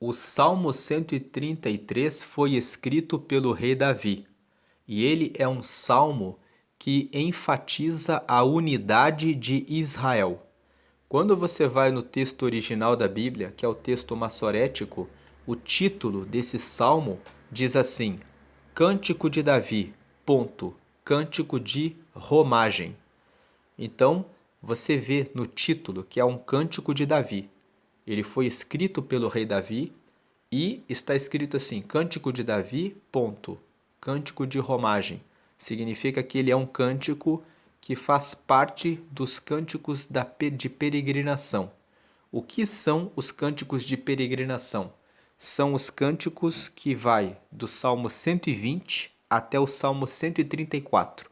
O Salmo 133 foi escrito pelo rei Davi, e ele é um salmo que enfatiza a unidade de Israel. Quando você vai no texto original da Bíblia, que é o texto massorético, o título desse salmo diz assim: Cântico de Davi, ponto, cântico de romagem. Então, você vê no título que é um cântico de Davi. Ele foi escrito pelo rei Davi e está escrito assim: Cântico de Davi, ponto, cântico de romagem. Significa que ele é um cântico que faz parte dos cânticos de peregrinação. O que são os cânticos de peregrinação? São os cânticos que vai do Salmo 120 até o Salmo 134.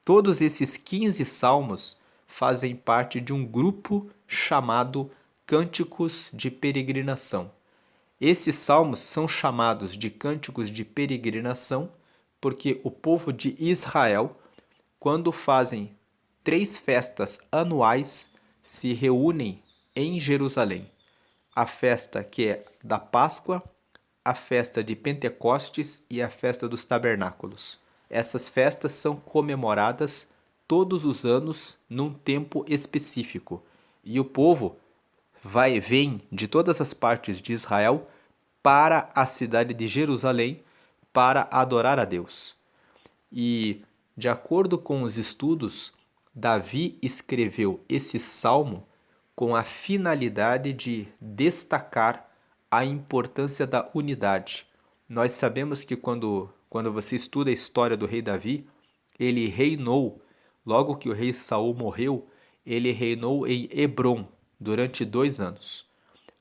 Todos esses 15 salmos fazem parte de um grupo chamado Cânticos de Peregrinação. Esses salmos são chamados de cânticos de peregrinação porque o povo de Israel, quando fazem 3 festas anuais, se reúnem em Jerusalém. A festa que é da Páscoa, a festa de Pentecostes e a festa dos Tabernáculos. Essas festas são comemoradas todos os anos num tempo específico. E o povo vem de todas as partes de Israel para a cidade de Jerusalém para adorar a Deus. E, de acordo com os estudos, Davi escreveu esse salmo com a finalidade de destacar a importância da unidade. Nós sabemos que quando você estuda a história do rei Davi, ele reinou, logo que o rei Saul morreu, ele reinou em Hebrom durante 2 anos.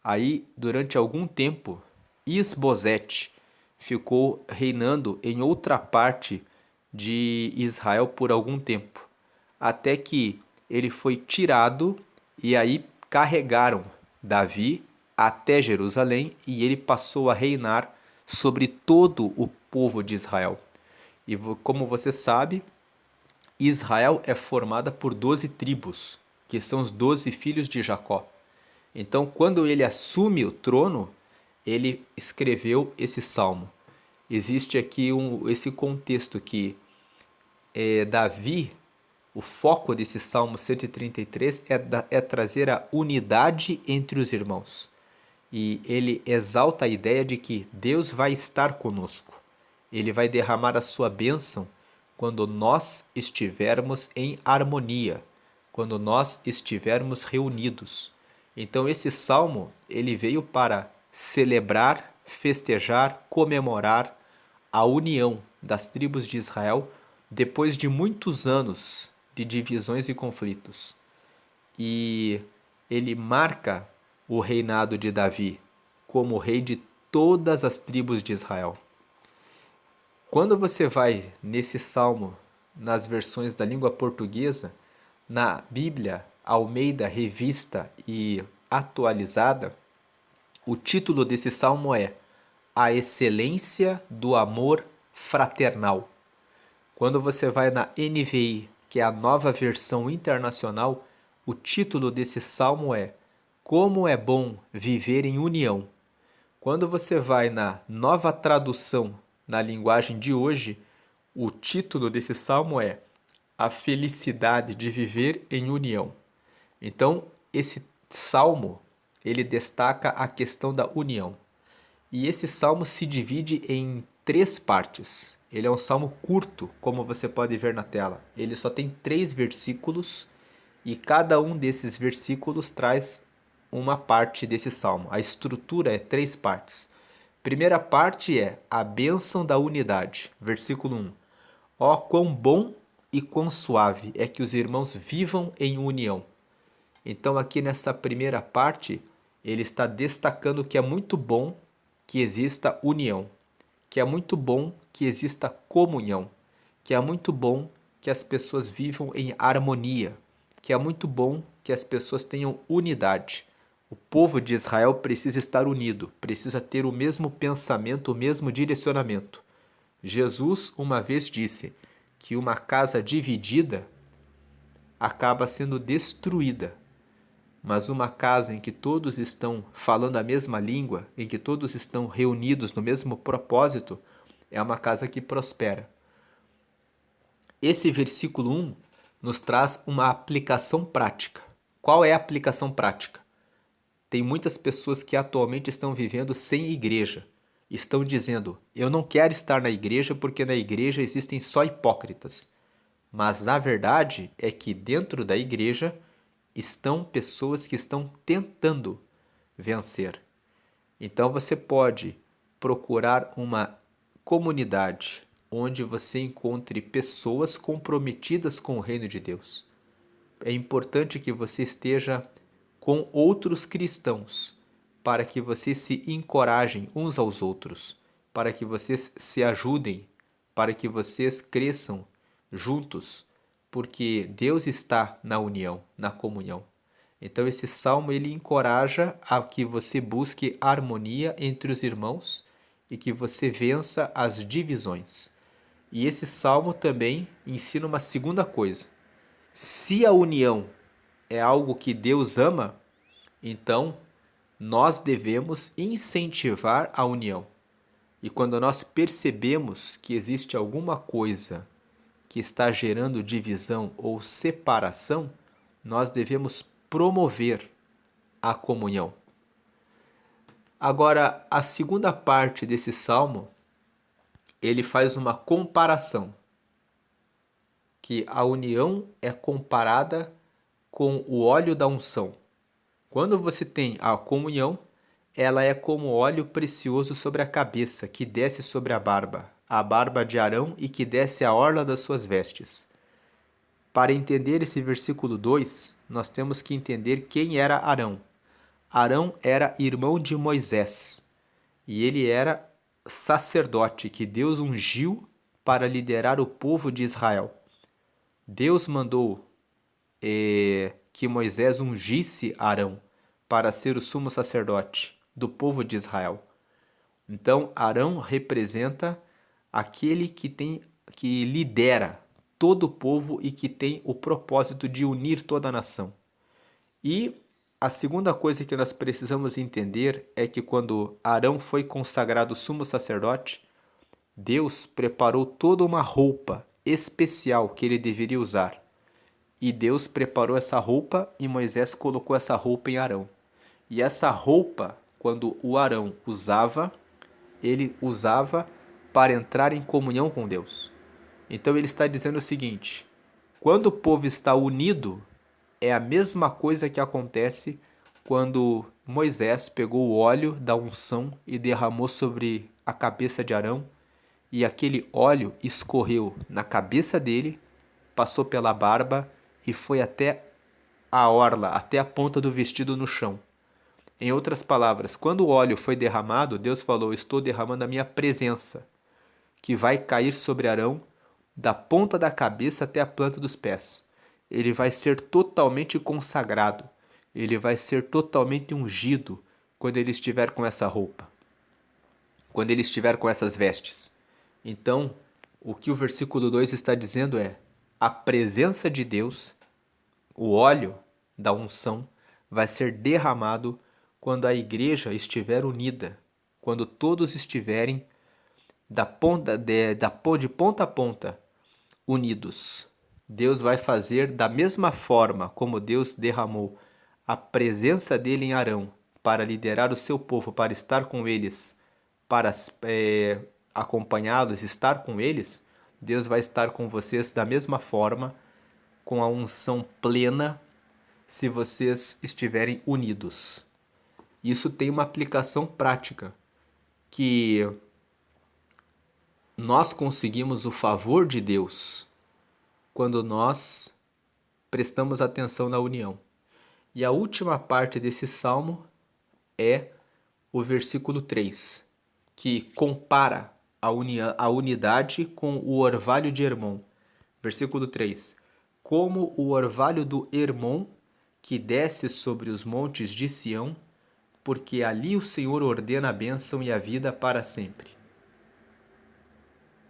Aí, durante algum tempo, Isbosete ficou reinando em outra parte de Israel por algum tempo, até que ele foi tirado e aí carregaram Davi até Jerusalém e ele passou a reinar sobre todo o povo de Israel. E como você sabe, Israel é formada por 12 tribos, que são os 12 filhos de Jacó. Então, quando ele assume o trono, ele escreveu esse salmo. Existe aqui esse contexto que Davi, o foco desse salmo 133 é trazer a unidade entre os irmãos. E ele exalta a ideia de que Deus vai estar conosco. Ele vai derramar a sua bênção quando nós estivermos em harmonia, quando nós estivermos reunidos. Então esse salmo, ele veio para celebrar, festejar, comemorar a união das tribos de Israel depois de muitos anos de divisões e conflitos. E ele marca o reinado de Davi como rei de todas as tribos de Israel. Quando você vai nesse salmo, nas versões da língua portuguesa, na Bíblia Almeida Revista e Atualizada, o título desse salmo é A Excelência do Amor Fraternal. Quando você vai na NVI, que é a nova versão internacional, o título desse salmo é Como é bom viver em união. Quando você vai na nova tradução na linguagem de hoje, o título desse salmo é A Felicidade de Viver em União. Então, esse salmo, ele destaca a questão da união. E esse salmo se divide em 3 partes. Ele é um salmo curto, como você pode ver na tela. Ele só tem 3 versículos e cada um desses versículos traz uma parte desse salmo. A estrutura é 3 partes. Primeira parte é a bênção da unidade, versículo 1. Ó, quão bom e quão suave é que os irmãos vivam em união. Então, aqui nessa primeira parte, ele está destacando que é muito bom que exista união, que é muito bom que exista comunhão, que é muito bom que as pessoas vivam em harmonia, que é muito bom que as pessoas tenham unidade. O povo de Israel precisa estar unido, precisa ter o mesmo pensamento, o mesmo direcionamento. Jesus uma vez disse que uma casa dividida acaba sendo destruída. mas uma casa em que todos estão falando a mesma língua, em que todos estão reunidos no mesmo propósito, é uma casa que prospera. Esse versículo 1 nos traz uma aplicação prática. Qual é a aplicação prática? Tem muitas pessoas que atualmente estão vivendo sem igreja. Estão dizendo: eu não quero estar na igreja porque na igreja existem só hipócritas. Mas a verdade é que dentro da igreja estão pessoas que estão tentando vencer. Então você pode procurar uma comunidade onde você encontre pessoas comprometidas com o reino de Deus. É importante que você esteja com outros cristãos, para que vocês se encorajem uns aos outros, para que vocês se ajudem, para que vocês cresçam juntos, porque Deus está na união, na comunhão. Então esse salmo ele encoraja a que você busque harmonia entre os irmãos e que você vença as divisões. E esse salmo também ensina uma segunda coisa. Se a união é algo que Deus ama, então nós devemos incentivar a união. E quando nós percebemos que existe alguma coisa que está gerando divisão ou separação, nós devemos promover a comunhão. Agora, a segunda parte desse salmo, ele faz uma comparação, que a união é comparada com o óleo da unção. Quando você tem a comunhão, ela é como óleo precioso sobre a cabeça, que desce sobre a barba de Arão e que desce a orla das suas vestes. Para entender esse versículo 2, nós temos que entender quem era Arão. Arão era irmão de Moisés e ele era sacerdote que Deus ungiu para liderar o povo de Israel. Deus mandou que Moisés ungisse Arão para ser o sumo sacerdote do povo de Israel. Então, Arão representa aquele que lidera todo o povo e que tem o propósito de unir toda a nação. E a segunda coisa que nós precisamos entender é que quando Arão foi consagrado sumo sacerdote, Deus preparou toda uma roupa especial que ele deveria usar. E Deus preparou essa roupa e Moisés colocou essa roupa em Arão. E essa roupa, quando o Arão usava, ele usava para entrar em comunhão com Deus. Então ele está dizendo o seguinte: quando o povo está unido, é a mesma coisa que acontece quando Moisés pegou o óleo da unção e derramou sobre a cabeça de Arão, e aquele óleo escorreu na cabeça dele, passou pela barba e foi até a orla, até a ponta do vestido no chão. Em outras palavras, quando o óleo foi derramado, Deus falou: estou derramando a minha presença, que vai cair sobre Arão da ponta da cabeça até a planta dos pés. Ele vai ser totalmente consagrado, ele vai ser totalmente ungido quando ele estiver com essa roupa, quando ele estiver com essas vestes. Então, o que o versículo 2 está dizendo é: a presença de Deus, o óleo da unção, vai ser derramado quando a igreja estiver unida, quando todos estiverem de ponta a ponta unidos. Deus vai fazer da mesma forma como Deus derramou a presença dele em Arão para liderar o seu povo, para estar com eles, para acompanhá-los, estar com eles. Deus vai estar com vocês da mesma forma, com a unção plena, se vocês estiverem unidos. Isso tem uma aplicação prática, que nós conseguimos o favor de Deus quando nós prestamos atenção na união. E a última parte desse salmo é o versículo 3, que compara a unidade com o orvalho de Hermon. Versículo 3: como o orvalho do Hermon que desce sobre os montes de Sião, porque ali o Senhor ordena a bênção e a vida para sempre.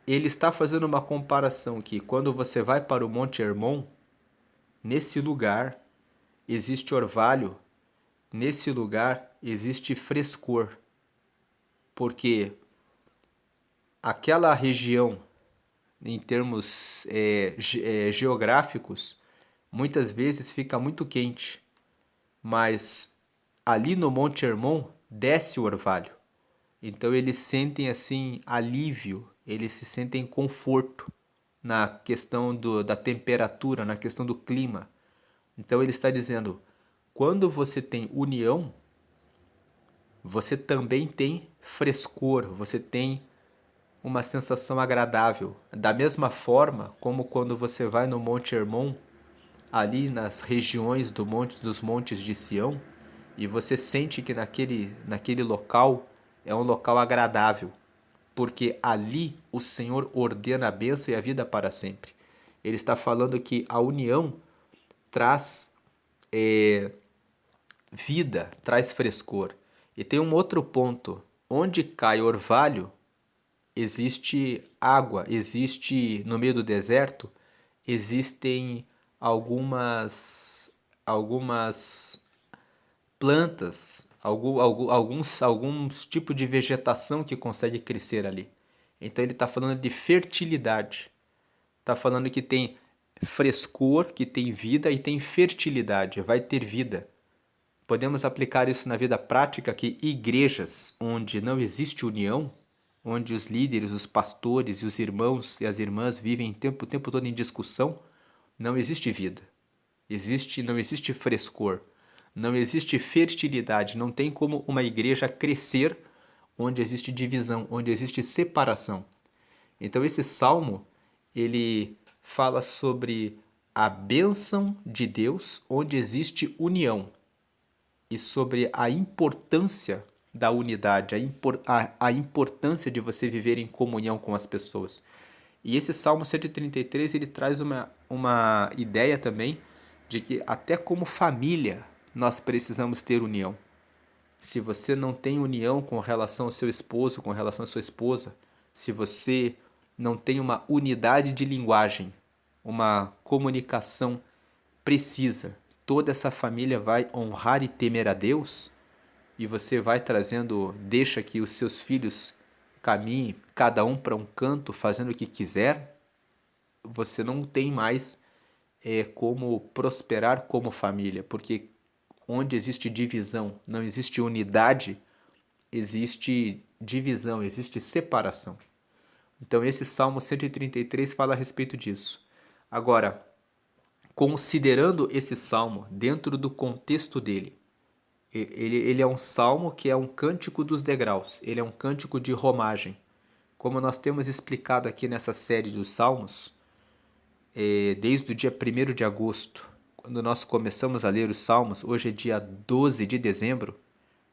Ele está fazendo uma comparação que quando você vai para o Monte Hermon, nesse lugar existe orvalho, nesse lugar existe frescor, porque aquela região, em termos geográficos, muitas vezes fica muito quente, mas ali no Monte Hermon desce o orvalho. Então eles sentem assim alívio, eles se sentem conforto na questão da temperatura, na questão do clima. Então ele está dizendo, quando você tem união, você também tem frescor, você tem uma sensação agradável. Da mesma forma como quando você vai no Monte Hermon, ali nas regiões dos montes de Sião, e você sente que naquele local é um local agradável, porque ali o Senhor ordena a bênção e a vida para sempre. Ele está falando que a união traz vida, traz frescor. E tem um outro ponto: onde cai orvalho, existe água, existe no meio do deserto, existem algumas plantas, alguns tipos de vegetação que consegue crescer ali. Então ele está falando de fertilidade. Está falando que tem frescor, que tem vida e tem fertilidade, vai ter vida. Podemos aplicar isso na vida prática que igrejas onde não existe união, onde os líderes, os pastores e os irmãos e as irmãs vivem o tempo todo em discussão, não existe vida. Não existe frescor, não existe fertilidade, não tem como uma igreja crescer onde existe divisão, onde existe separação. Então esse salmo, ele fala sobre a bênção de Deus onde existe união e sobre a importância da unidade, a importância de você viver em comunhão com as pessoas. E esse Salmo 133, ele traz uma ideia também de que até como família nós precisamos ter união. Se você não tem união com relação ao seu esposo, com relação à sua esposa, se você não tem uma unidade de linguagem, uma comunicação precisa, toda essa família vai honrar e temer a Deus, e você vai trazendo, deixa que os seus filhos caminhem, cada um para um canto, fazendo o que quiser, você não tem mais como prosperar como família, porque onde existe divisão, não existe unidade, existe divisão, existe separação. Então esse Salmo 133 fala a respeito disso. Agora, considerando esse salmo dentro do contexto dele, ele é um salmo que é um cântico dos degraus, ele é um cântico de romagem. Como nós temos explicado aqui nessa série dos salmos, desde o dia 1º de agosto, quando nós começamos a ler os salmos, hoje é dia 12 de dezembro,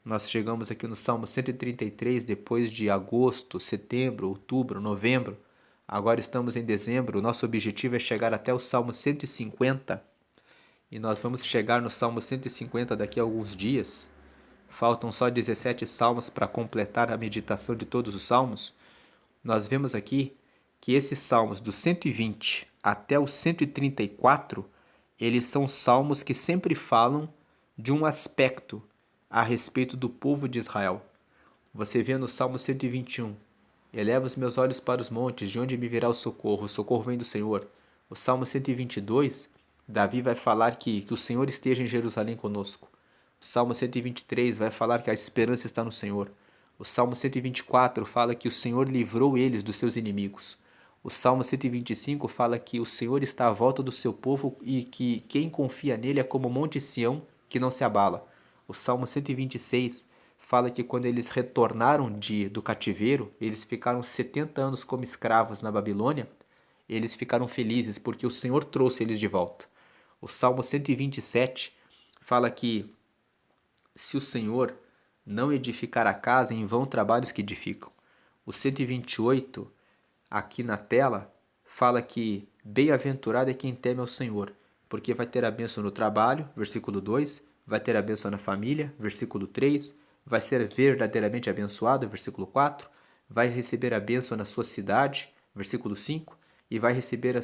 nós chegamos aqui no Salmo 133, depois de agosto, setembro, outubro, novembro. Agora estamos em dezembro, o nosso objetivo é chegar até o Salmo 150. E nós vamos chegar no Salmo 150 daqui a alguns dias. Faltam só 17 salmos para completar a meditação de todos os salmos. Nós vemos aqui que esses salmos do 120 até o 134, eles são salmos que sempre falam de um aspecto a respeito do povo de Israel. Você vê no Salmo 121, eleva os meus olhos para os montes, de onde me virá o socorro? O socorro vem do Senhor. O Salmo 122, Davi vai falar que o Senhor esteja em Jerusalém conosco. O Salmo 123 vai falar que a esperança está no Senhor. O Salmo 124 fala que o Senhor livrou eles dos seus inimigos. O Salmo 125 fala que o Senhor está à volta do seu povo e que quem confia nele é como o Monte Sião, que não se abala. O Salmo 126 fala que quando eles retornaram do cativeiro, eles ficaram 70 anos como escravos na Babilônia, eles ficaram felizes porque o Senhor trouxe eles de volta. O Salmo 127 fala que se o Senhor não edificar a casa, em vão trabalhos que edificam. O 128, aqui na tela, fala que bem-aventurado é quem teme ao Senhor, porque vai ter a bênção no trabalho, versículo 2, vai ter a bênção na família, versículo 3, vai ser verdadeiramente abençoado, versículo 4, vai receber a bênção na sua cidade, versículo 5, e vai receber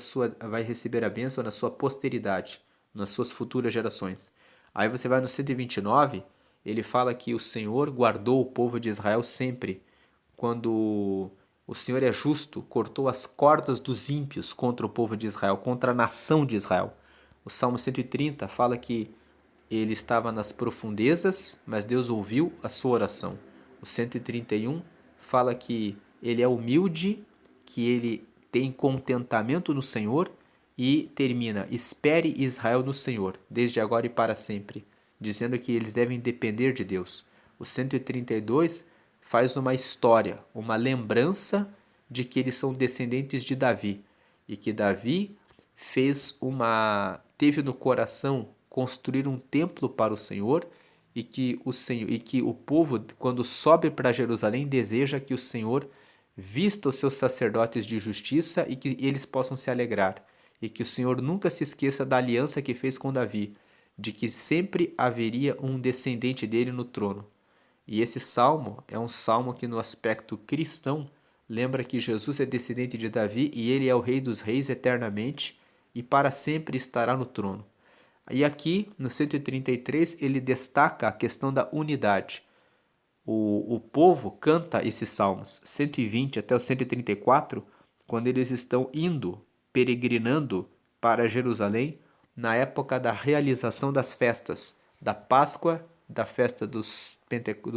a bênção na sua posteridade, nas suas futuras gerações. Aí você vai no 129, ele fala que o Senhor guardou o povo de Israel sempre. Quando o Senhor é justo, cortou as cordas dos ímpios contra o povo de Israel, contra a nação de Israel. O Salmo 130 fala que ele estava nas profundezas, mas Deus ouviu a sua oração. O 131 fala que ele é humilde, que ele tem contentamento no Senhor e termina: espere Israel no Senhor, desde agora e para sempre, dizendo que eles devem depender de Deus. O 132 faz uma história, uma lembrança de que eles são descendentes de Davi e que Davi teve no coração construir um templo para o Senhor e que o povo, quando sobe para Jerusalém, deseja que o Senhor vista os seus sacerdotes de justiça e que eles possam se alegrar, e que o Senhor nunca se esqueça da aliança que fez com Davi, de que sempre haveria um descendente dele no trono. E esse salmo é um salmo que, no aspecto cristão, lembra que Jesus é descendente de Davi e ele é o Rei dos Reis eternamente e para sempre estará no trono. E aqui, no 133, ele destaca a questão da unidade. O povo canta esses salmos, 120 até o 134, quando eles estão indo, peregrinando para Jerusalém, na época da realização das festas, da Páscoa, da festa do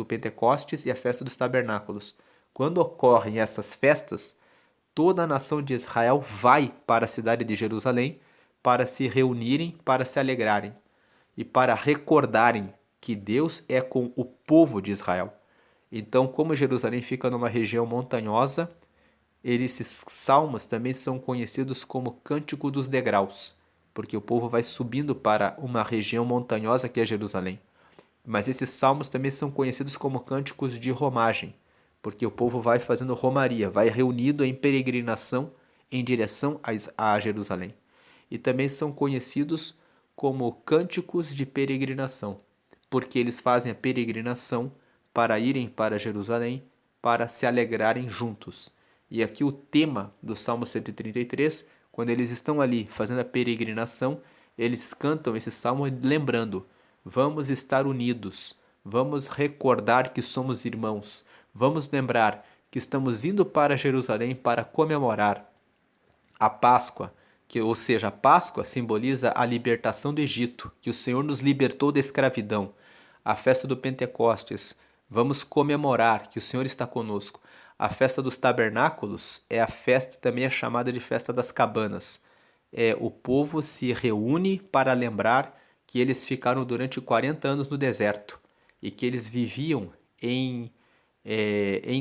Pentecostes e a festa dos Tabernáculos. Quando ocorrem essas festas, toda a nação de Israel vai para a cidade de Jerusalém para se reunirem, para se alegrarem e para recordarem que Deus é com o povo de Israel. Então, como Jerusalém fica numa região montanhosa, esses salmos também são conhecidos como Cântico dos Degraus, porque o povo vai subindo para uma região montanhosa que é Jerusalém. Mas esses salmos também são conhecidos como cânticos de romagem, porque o povo vai fazendo romaria, vai reunido em peregrinação em direção a Jerusalém. E também são conhecidos como cânticos de peregrinação, porque eles fazem a peregrinação para irem para Jerusalém, para se alegrarem juntos. E aqui o tema do Salmo 133, quando eles estão ali fazendo a peregrinação, eles cantam esse salmo lembrando: vamos estar unidos, vamos recordar que somos irmãos, vamos lembrar que estamos indo para Jerusalém para comemorar a Páscoa, ou seja, a Páscoa simboliza a libertação do Egito, que o Senhor nos libertou da escravidão. A festa do Pentecostes, vamos comemorar que o Senhor está conosco. A festa dos tabernáculos é a festa, também é chamada de festa das cabanas. O povo se reúne para lembrar que eles ficaram durante 40 anos no deserto e que eles viviam em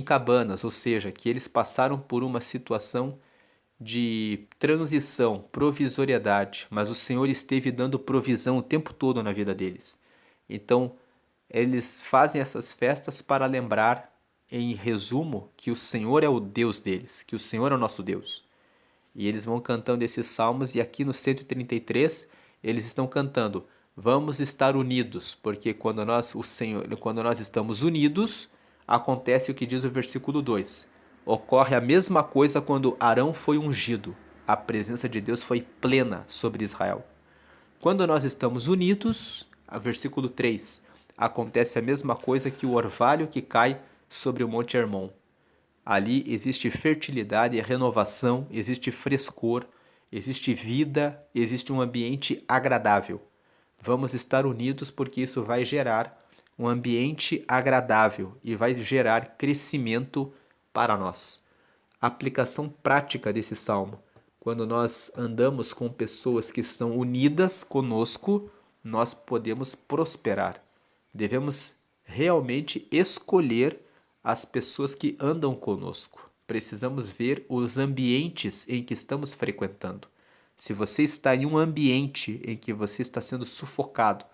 cabanas, ou seja, que eles passaram por uma situação de transição, provisoriedade, mas o Senhor esteve dando provisão o tempo todo na vida deles. Então, eles fazem essas festas para lembrar, em resumo, que o Senhor é o Deus deles, que o Senhor é o nosso Deus. E eles vão cantando esses salmos, e aqui no 133 eles estão cantando: vamos estar unidos, porque quando nós estamos unidos, acontece o que diz o versículo 2. Ocorre a mesma coisa quando Arão foi ungido. A presença de Deus foi plena sobre Israel. Quando nós estamos unidos, versículo 3, acontece a mesma coisa que o orvalho que cai sobre o Monte Hermon. Ali existe fertilidade e renovação, existe frescor, existe vida, existe um ambiente agradável. Vamos estar unidos porque isso vai gerar um ambiente agradável e vai gerar crescimento para nós. Aplicação prática desse salmo. Quando nós andamos com pessoas que estão unidas conosco, nós podemos prosperar. Devemos realmente escolher as pessoas que andam conosco. Precisamos ver os ambientes em que estamos frequentando. Se você está em um ambiente em que você está sendo sufocado,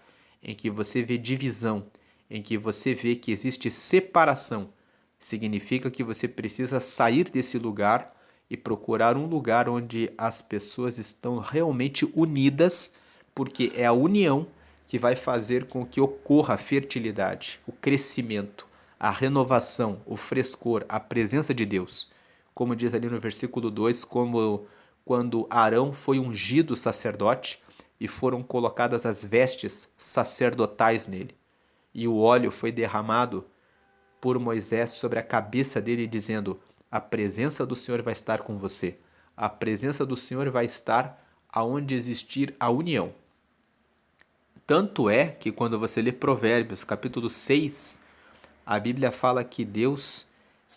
em que você vê divisão, em que você vê que existe separação, significa que você precisa sair desse lugar e procurar um lugar onde as pessoas estão realmente unidas, porque é a união que vai fazer com que ocorra a fertilidade, o crescimento, a renovação, o frescor, a presença de Deus. Como diz ali no versículo 2, como quando Arão foi ungido sacerdote, e foram colocadas as vestes sacerdotais nele. E o óleo foi derramado por Moisés sobre a cabeça dele, dizendo: a presença do Senhor vai estar com você. A presença do Senhor vai estar aonde existir a união. Tanto é que quando você lê Provérbios, capítulo 6, a Bíblia fala que Deus,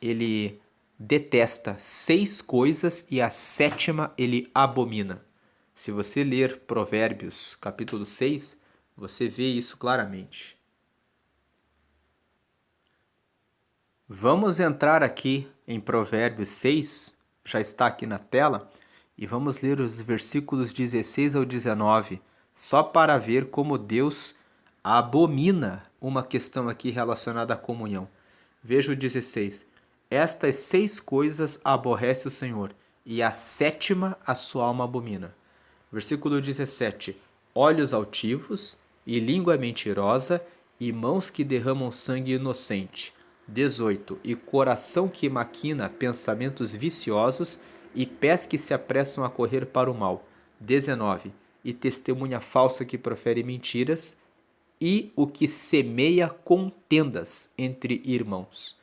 ele detesta 6 coisas e a 7ª ele abomina. Se você ler Provérbios, capítulo 6, você vê isso claramente. Vamos entrar aqui em Provérbios 6, já está aqui na tela, e vamos ler os versículos 16 ao 19, só para ver como Deus abomina uma questão aqui relacionada à comunhão. Veja o 16. Estas 6 coisas aborrece o Senhor, e a 7ª a sua alma abomina. Versículo 17. Olhos altivos, e língua mentirosa, e mãos que derramam sangue inocente. 18. E coração que maquina pensamentos viciosos, e pés que se apressam a correr para o mal. 19. E testemunha falsa que profere mentiras, e o que semeia contendas entre irmãos.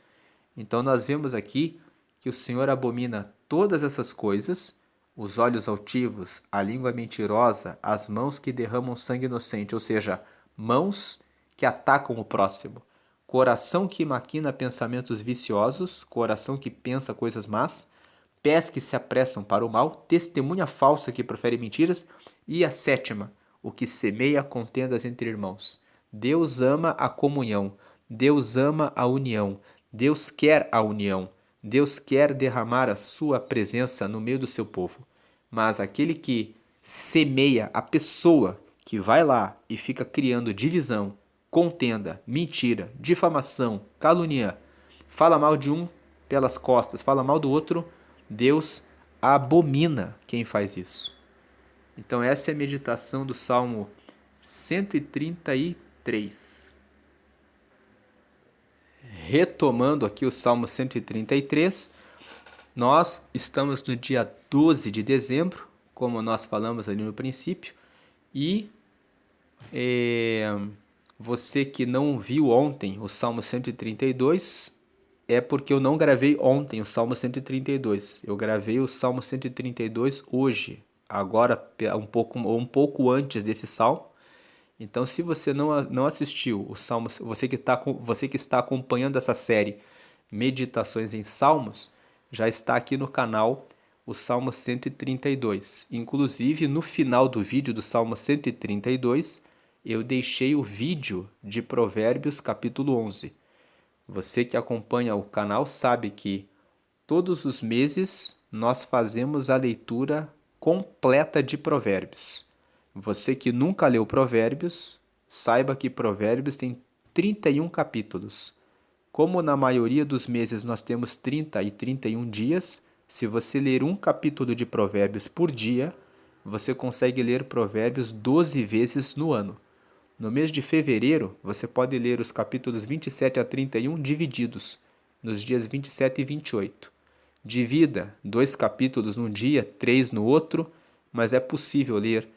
Então nós vemos aqui que o Senhor abomina todas essas coisas: os olhos altivos, a língua mentirosa, as mãos que derramam sangue inocente, ou seja, mãos que atacam o próximo, coração que maquina pensamentos viciosos, coração que pensa coisas más, pés que se apressam para o mal, testemunha falsa que profere mentiras, e a 7ª, o que semeia contendas entre irmãos. Deus ama a comunhão, Deus ama a união, Deus quer a união, Deus quer derramar a sua presença no meio do seu povo. Mas aquele que semeia, a pessoa que vai lá e fica criando divisão, contenda, mentira, difamação, calúnia, fala mal de um pelas costas, fala mal do outro, Deus abomina quem faz isso. Então essa é a meditação do Salmo 133. Retomando aqui o Salmo 133, nós estamos no dia 12 de dezembro, como nós falamos ali no princípio, e você que não viu ontem o Salmo 132, é porque eu não gravei ontem o Salmo 132. Eu gravei o Salmo 132 hoje, agora um pouco antes desse Salmo. Então, se você não assistiu o Salmo, você que está acompanhando essa série Meditações em Salmos, já está aqui no canal o Salmo 132. Inclusive, no final do vídeo do Salmo 132, eu deixei o vídeo de Provérbios capítulo 11. Você que acompanha o canal sabe que todos os meses nós fazemos a leitura completa de Provérbios. Você que nunca leu Provérbios, saiba que Provérbios tem 31 capítulos. Como na maioria dos meses nós temos 30 e 31 dias, se você ler um capítulo de Provérbios por dia, você consegue ler Provérbios 12 vezes no ano. No mês de fevereiro, você pode ler os capítulos 27 a 31 divididos, nos dias 27 e 28. Divida 2 capítulos num dia, 3 no outro, mas é possível ler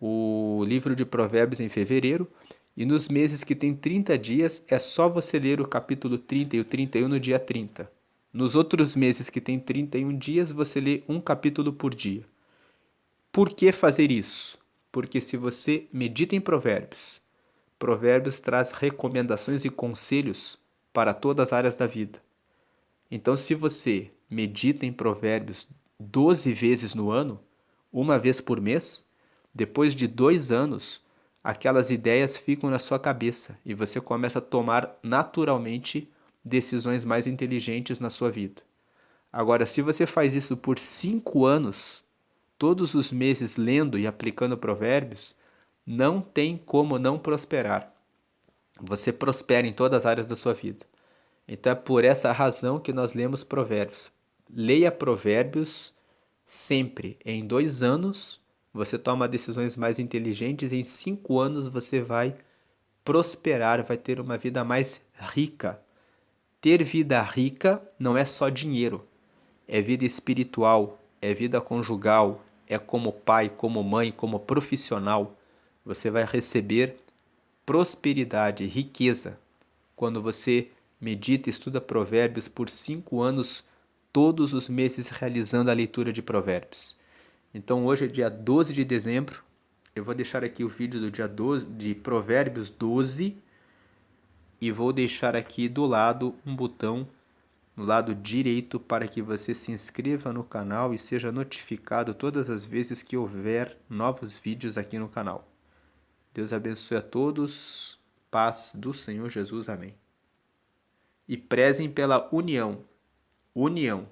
o livro de Provérbios em fevereiro, e nos meses que tem 30 dias é só você ler o capítulo 30 e o 31 no dia 30. Nos outros meses que tem 31 dias, você lê um capítulo por dia. Por que fazer isso? Porque se você medita em Provérbios, Provérbios traz recomendações e conselhos para todas as áreas da vida. Então, se você medita em Provérbios 12 vezes no ano, uma vez por mês, depois de 2 anos, aquelas ideias ficam na sua cabeça e você começa a tomar naturalmente decisões mais inteligentes na sua vida. Agora, se você faz isso por 5 anos, todos os meses lendo e aplicando Provérbios, não tem como não prosperar. Você prospera em todas as áreas da sua vida. Então é por essa razão que nós lemos Provérbios. Leia Provérbios sempre. Em 2 anos você toma decisões mais inteligentes e em 5 anos você vai prosperar, vai ter uma vida mais rica. Ter vida rica não é só dinheiro, é vida espiritual, é vida conjugal, é como pai, como mãe, como profissional. Você vai receber prosperidade, riqueza, quando você medita e estuda Provérbios por 5 anos, todos os meses realizando a leitura de Provérbios. Então hoje é dia 12 de dezembro, eu vou deixar aqui o vídeo do dia 12 de Provérbios 12 e vou deixar aqui do lado um botão no lado direito para que você se inscreva no canal e seja notificado todas as vezes que houver novos vídeos aqui no canal. Deus abençoe a todos. Paz do Senhor Jesus. Amém. E prezem pela união. União.